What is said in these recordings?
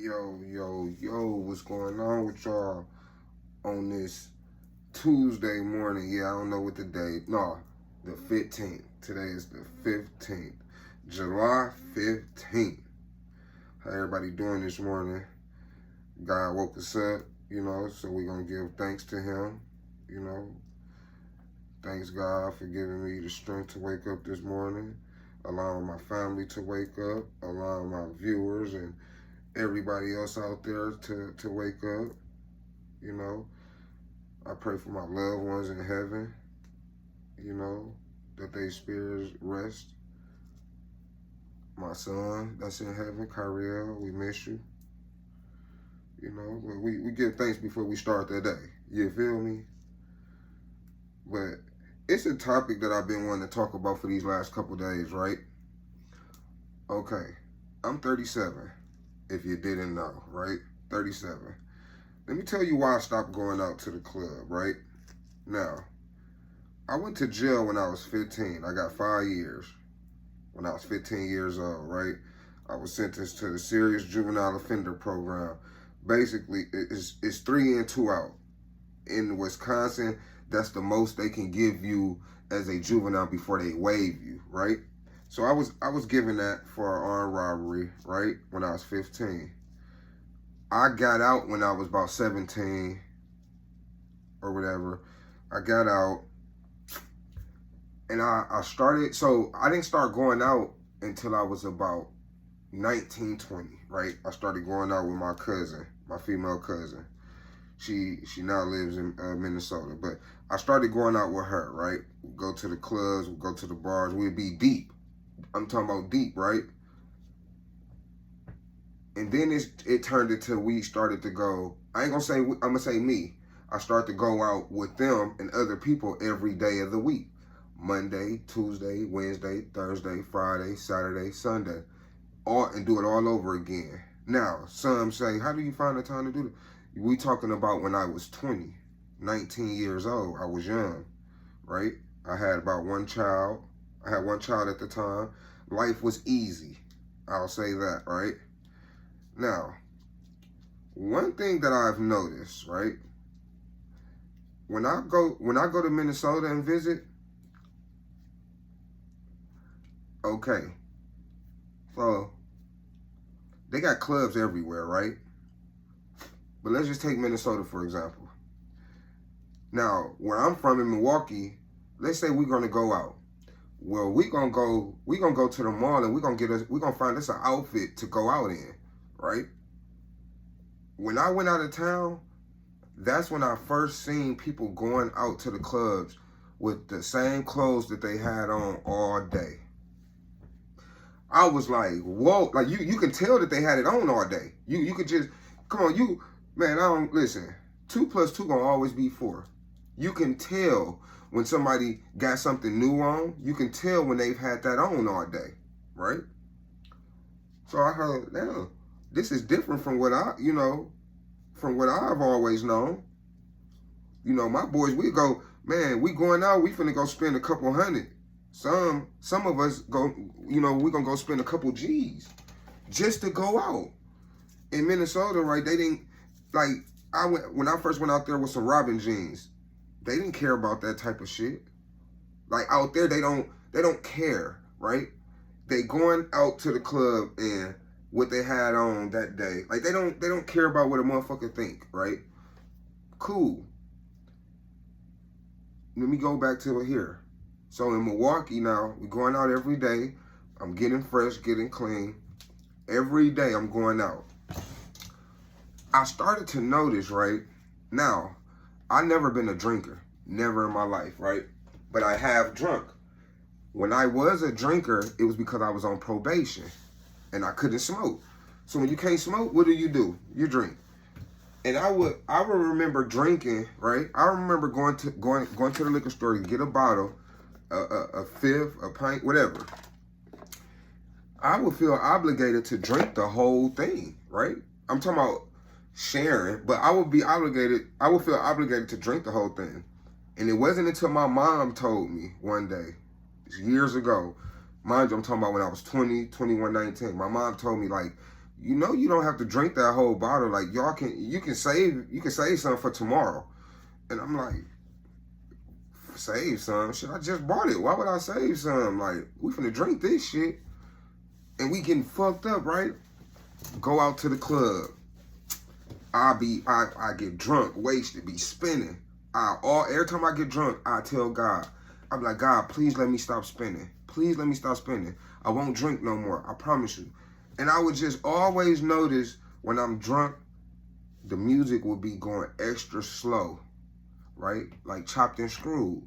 Yo, what's going on with y'all on this Tuesday morning? Yeah, I don't know what the day, no, the 15th. Today is the 15th, July 15th. How everybody doing this morning? God woke us up, so we're going to give thanks to him, Thanks God for giving me the strength to wake up this morning, allowing my family to wake up, allowing my viewers and everybody else out there to wake up. I pray for my loved ones in heaven, that their spirits rest. My son that's in heaven, Kyriel, we miss you. But we give thanks before we start the day. You feel me? But it's a topic that I've been wanting to talk about for these last couple days, right? Okay, I'm 37. If you didn't know, right? 37. Let me tell you why I stopped going out to the club, right? Now, I went to jail when I was 15. I got 5 years when I was 15 years old, right? I was sentenced to the serious juvenile offender program. Basically, it's 3 in, 2 out. In Wisconsin, that's the most they can give you as a juvenile before they waive you, right? So I was given that for an armed robbery, right, when I was 15. I got out when I was about 17 or whatever. I got out and I started, so I didn't start going out until I was about 19, 20, right? I started going out with my cousin, my female cousin. She now lives in Minnesota, but I started going out with her, right? We'd go to the clubs, we'd go to the bars, we'd be deep. I'm talking about deep, right? And then it turned into we started to go, I ain't gonna say, I'm gonna say me. I started to go out with them and other people every day of the week. Monday, Tuesday, Wednesday, Thursday, Friday, Saturday, Sunday. And do it all over again. Now, some say, how do you find the time to do that? We talking about when I was 20, 19 years old. I was young, right? I had about one child. I had one child at the time. Life was easy. I'll say that, right? Now, one thing that I've noticed, right? When I go to Minnesota and visit, okay, so they got clubs everywhere, right? But let's just take Minnesota, for example. Now, where I'm from in Milwaukee, let's say we're gonna go out. Well, we gonna go to the mall and we're gonna find us an outfit to go out in, right? When I went out of town, that's when I first seen people going out to the clubs with the same clothes that they had on all day. I was like, whoa, like you can tell that they had it on all day. You could just, come on, man, listen, 2 + 2 gonna always be 4. You can tell when somebody got something new on. You can tell when they've had that on all day, right? So I heard, now, this is different from what from what I've always known. My boys, we go, man, we going out, we finna go spend a couple $100. Some of us go, we gonna go spend a couple G's just to go out. In Minnesota, right, they didn't, like, when I first went out there with some Robin jeans, they didn't care about that type of shit. Like, out there, they don't care, right? They going out to the club and what they had on that day. Like, they don't care about what a motherfucker think, right? Cool. Let me go back to it here. So in Milwaukee now, we're going out every day. I'm getting fresh, getting clean. Every day I'm going out. I started to notice, right? Now, I've never been a drinker. Never in my life, right? But I have drunk. When I was a drinker, it was because I was on probation and I couldn't smoke. So when you can't smoke, what do? You drink. And I would remember drinking, right? I remember going to the liquor store to get a bottle, a fifth, a pint, whatever. I would feel obligated to drink the whole thing, right? I'm talking about sharing, but I would feel obligated to drink the whole thing. And it wasn't until my mom told me one day, years ago, mind you, I'm talking about when I was 20, 21, 19. My mom told me, like, you know you don't have to drink that whole bottle. Like you can save some for tomorrow. And I'm like, save some? Shit, I just bought it. Why would I save some? Like, we finna drink this shit. And we getting fucked up, right? Go out to the club. I get drunk, wasted, be spinning. Every time I get drunk, I tell God, I'm like, God, please let me stop spinning. Please let me stop spinning. I won't drink no more. I promise you. And I would just always notice when I'm drunk, the music would be going extra slow, right? Like chopped and screwed.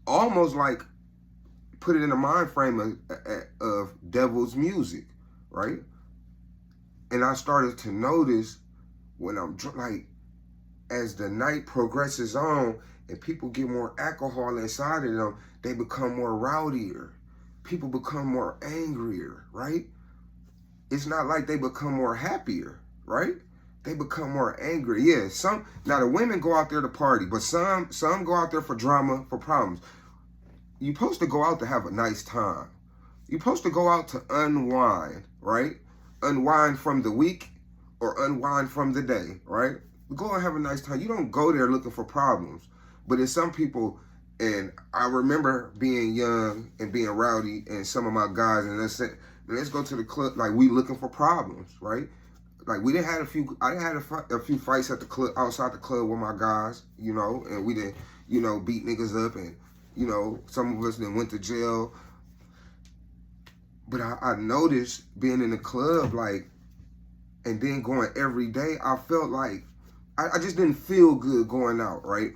Almost like put it in the mind frame of devil's music, right? And I started to notice when I'm drunk, like as the night progresses on and people get more alcohol inside of them, they become more rowdier. People become more angrier, right? It's not like they become more happier, right? They become more angry. Yeah, now the women go out there to party, but some go out there for drama, for problems. You're supposed to go out to have a nice time. You're supposed to go out to unwind, right? Unwind from the week or unwind from the day, right? Go and have a nice time. You don't go there looking for problems. But it's some people, and I remember being young and being rowdy, and some of my guys, and let's go to the club, like we looking for problems, right? Like I done had a few fights at the club, outside the club with my guys, you know, and we didn't, you know, beat niggas up, and, you know, some of us then went to jail. But I noticed being in the club, like, and then going every day, I felt like, I just didn't feel good going out, right?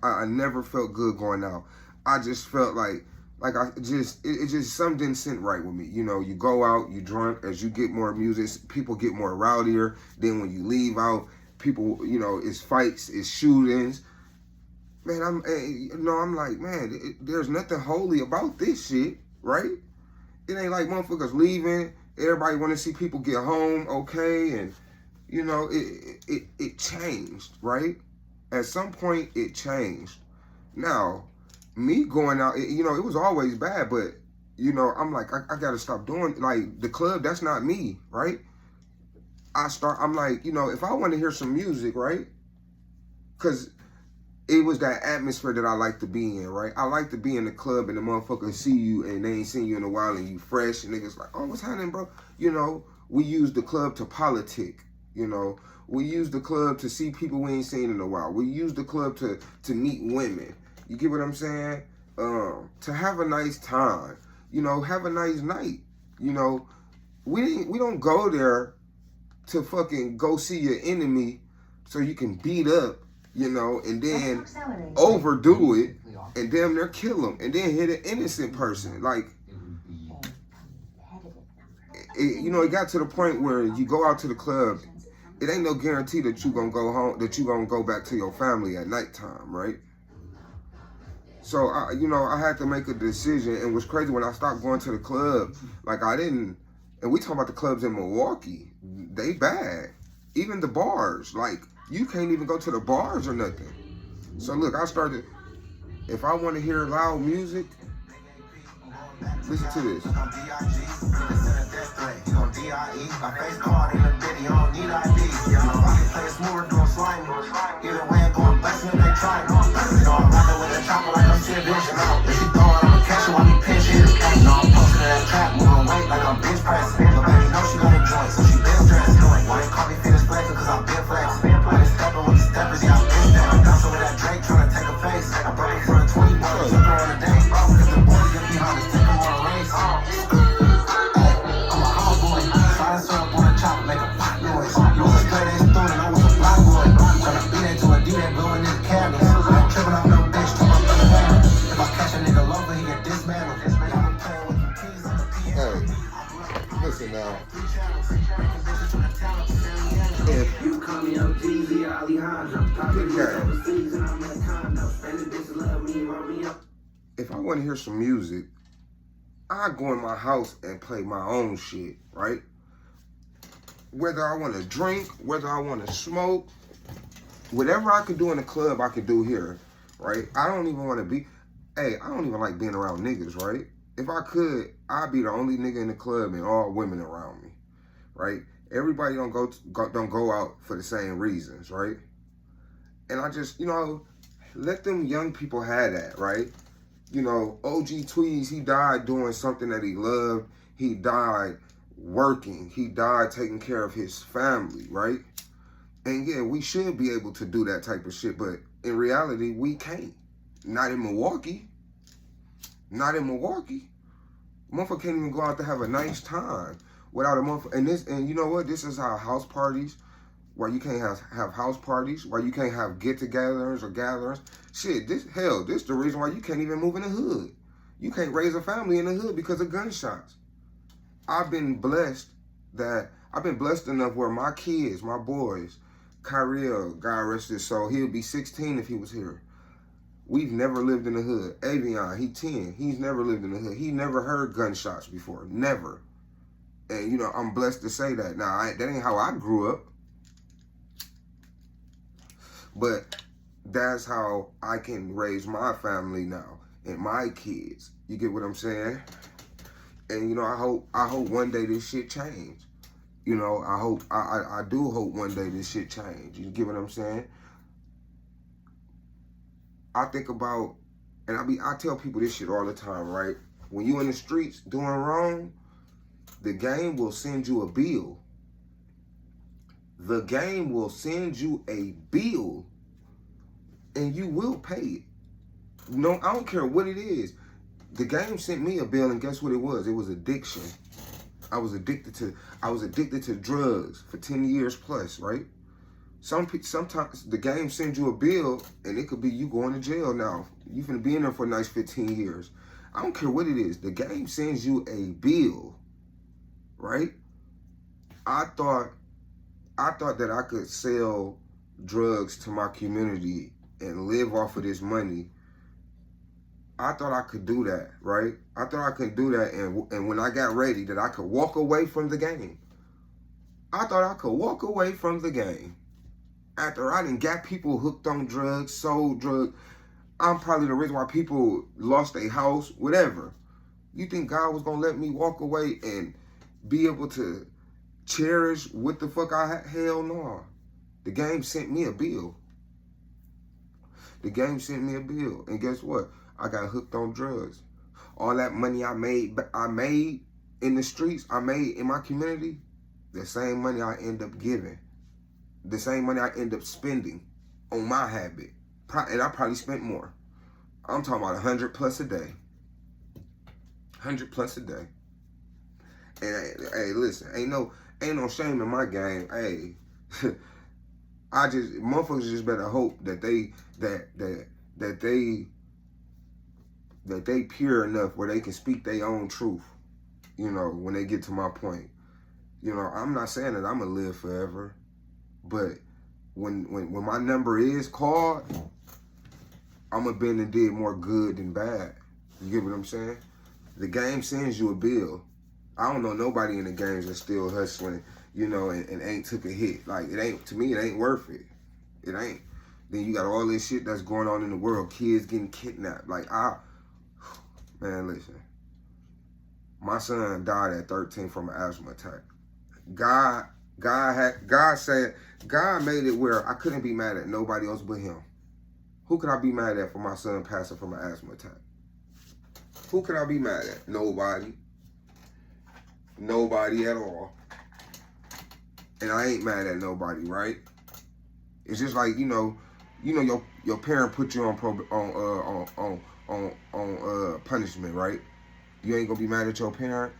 I never felt good going out. I just felt like it just, something didn't sit right with me. You know, you go out, you drunk, as you get more music, people get more rowdier. Then when you leave out, people, you know, it's fights, it's shootings. Man, I'm like, man, there's nothing holy about this shit, right? It ain't like motherfuckers leaving. Everybody want to see people get home okay, and you know it changed, right? At some point, it changed. Now, me going out, you know, it was always bad, but you know, I'm like, I gotta stop doing like the club. That's not me, right? I'm like, you know, if I want to hear some music, right? Because it was that atmosphere that I like to be in, right? I like to be in the club and the motherfuckers see you and they ain't seen you in a while and you fresh and niggas like, oh, what's happening, bro? You know, we use the club to politic, you know. We use the club to see people we ain't seen in a while. We use the club to meet women. You get what I'm saying? To have a nice time, you know, have a nice night. You know, we don't go there to fucking go see your enemy so you can beat up, you know, and then overdo it and damn near kill them and then hit an innocent person. Like, you know, it got to the point where you go out to the club, it ain't no guarantee that you gonna go home, that you gonna go back to your family at nighttime, right? So, you know, I had to make a decision. And what's crazy, when I stopped going to the club, like and we talking about the clubs in Milwaukee, they bad. Even the bars, like, you can't even go to the bars or nothing. So look, I started, if I want to hear loud music, listen to this. Listen now. If I want to hear some music, I go in my house and play my own shit, right? Whether I want to drink, whether I want to smoke, whatever I could do in the club, I could do here, right? I don't even want to be, I don't even like being around niggas, right? If I could, I'd be the only nigga in the club and all women around me, right? Everybody don't go out for the same reasons, right? And I just, let them young people have that, right? OG Tweez, he died doing something that he loved. He died working. He died taking care of his family, right? And yeah, we should be able to do that type of shit, but in reality, we can't. Not in Milwaukee. Not in Milwaukee. Motherfucker can't even go out to have a nice time without a motherfucker. And you know what? This is how house parties, where you can't have house parties, where you can't have get-togethers or gatherings. Shit, this the reason why you can't even move in the hood. You can't raise a family in the hood because of gunshots. I've been blessed enough where my kids, my boys, Kyriel, God rest his soul, he'll be 16 if he was here. We've never lived in the hood. Avion, he 10. He's never lived in the hood. He never heard gunshots before. Never. And, I'm blessed to say that. Now, that ain't how I grew up. But that's how I can raise my family now and my kids. You get what I'm saying? And, I hope one day this shit change. I do hope one day this shit change. You get what I'm saying? I think about, and I tell people this shit all the time, right? When you in the streets doing wrong, the game will send you a bill. The game will send you a bill, and you will pay it. No, I don't care what it is. The game sent me a bill, and guess what it was? It was addiction. I was addicted to drugs for 10 years plus, right? Sometimes the game sends you a bill, and it could be you going to jail now. You finna be in there for a nice 15 years. I don't care what it is. The game sends you a bill, right? I thought that I could sell drugs to my community and live off of this money. I thought I could do that, right? I thought I could do that, and when I got ready, that I could walk away from the game. I thought I could walk away from the game. After I done got people hooked on drugs, sold drugs, I'm probably the reason why people lost their house, whatever. You think God was gonna let me walk away and be able to cherish what the fuck I had? Hell no. The game sent me a bill. The game sent me a bill. And guess what? I got hooked on drugs. All that money I made in the streets, I made in my community, the same money I end up giving. The same money I end up spending on my habit. And I probably spent more. I'm talking about 100 plus a day. 100 plus a day. And hey, listen, ain't no shame in my game. Hey, motherfuckers just better hope that they pure enough where they can speak their own truth. When they get to my point. I'm not saying that I'm gonna live forever. But when my number is called, I'm going to been and did more good than bad. You get what I'm saying? The game sends you a bill. I don't know nobody in the games that's still hustling, and ain't took a hit. Like, to me, it ain't worth it. It ain't. Then you got all this shit that's going on in the world. Kids getting kidnapped. Like, man, listen. My son died at 13 from an asthma attack. God made it where I couldn't be mad at nobody else but him. Who could I be mad at for my son passing from an asthma attack? Who could I be mad at? Nobody. Nobody at all. And I ain't mad at nobody, right? It's just like, your parent put you on punishment, right? You ain't gonna be mad at your parent.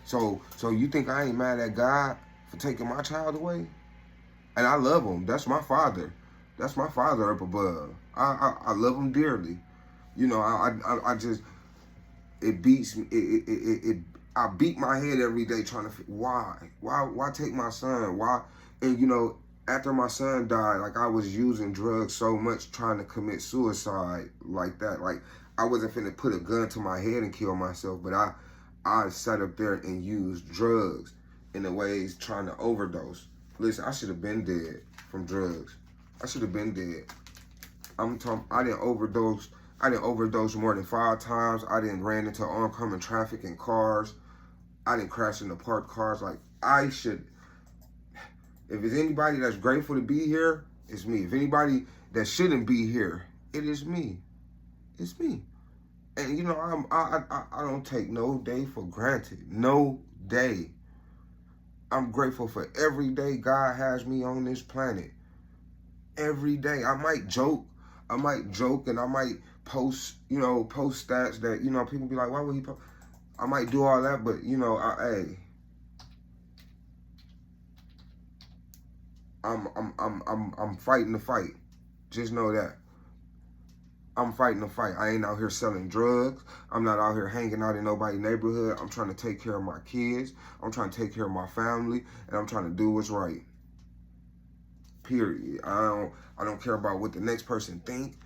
So you think I ain't mad at God for taking my child away? And I love him. That's my father. That's my father up above. I love him dearly. I just, it beats me. I beat my head every day trying to why take my son? Why? And after my son died, like, I was using drugs so much, trying to commit suicide like that. Like, I wasn't finna put a gun to my head and kill myself, but I sat up there and used drugs in the ways trying to overdose. Listen, I should have been dead from drugs. I should have been dead. I'm talking, I didn't overdose more than 5 times. I didn't ran into oncoming traffic in cars. I didn't crash into parked cars like I should, if it's anybody that's grateful to be here, it's me. If anybody that shouldn't be here, it is me. It's me. And you know, I don't take no day for granted. No day. I'm grateful for every day God has me on this planet. Every day. I might joke and I might post, you know, post stats that, you know, people be like, why would he post? I might do all that, but you know, I'm fighting the fight. Just know that. I'm fighting the fight. I ain't out here selling drugs. I'm not out here hanging out in nobody's neighborhood. I'm trying to take care of my kids. I'm trying to take care of my family, and I'm trying to do what's right. Period. I don't care about what the next person think.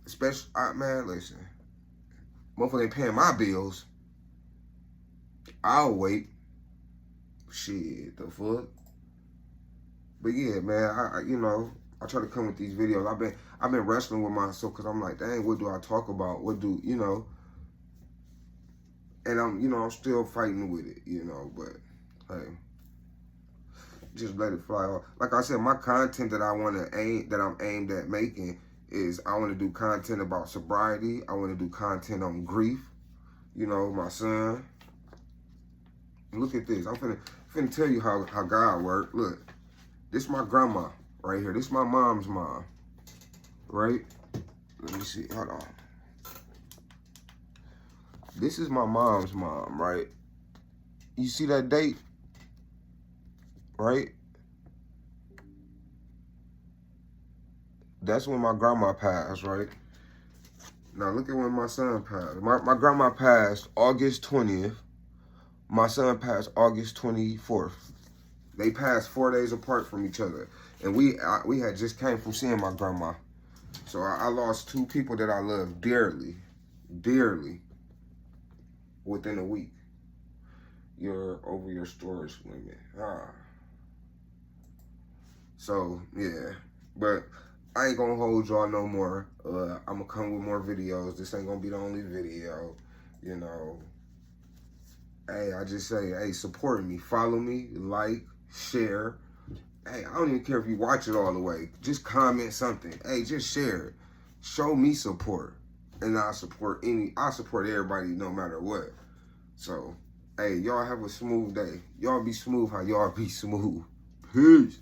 Especially, man, listen. Motherfucker ain't paying my bills. I'll wait. Shit, the fuck. But yeah, man, I you know, I try to come with these videos. I've been wrestling with myself because I'm like, dang, what do I talk about? What do, you know? And I'm still fighting with it, you know, but hey, just let it fly off. Like I said, my content that I'm aimed at making is I want to do content about sobriety. I want to do content on grief. You know, my son. Look at this. I'm finna tell you how God worked. Look, this is my grandma right here. This is my mom's mom, right? Let me see. Hold on. This is my mom's mom, right? You see that date, right? That's when my grandma passed, right? Now look at when my son passed. My grandma passed August 20th. My son passed August 24th. They passed 4 days apart from each other. And we had just came from seeing my grandma. So I lost two people that I love dearly, dearly, within a week. You're over your storage limit. So, yeah. But I ain't gonna hold y'all no more. I'm gonna come with more videos. This ain't gonna be the only video, you know. Hey, I just say, hey, support me. Follow me, like, share. Hey, I don't even care if you watch it all the way. Just comment something. Hey, just share it. Show me support. And I support everybody no matter what. So, hey, y'all have a smooth day. Y'all be smooth how y'all be smooth. Peace.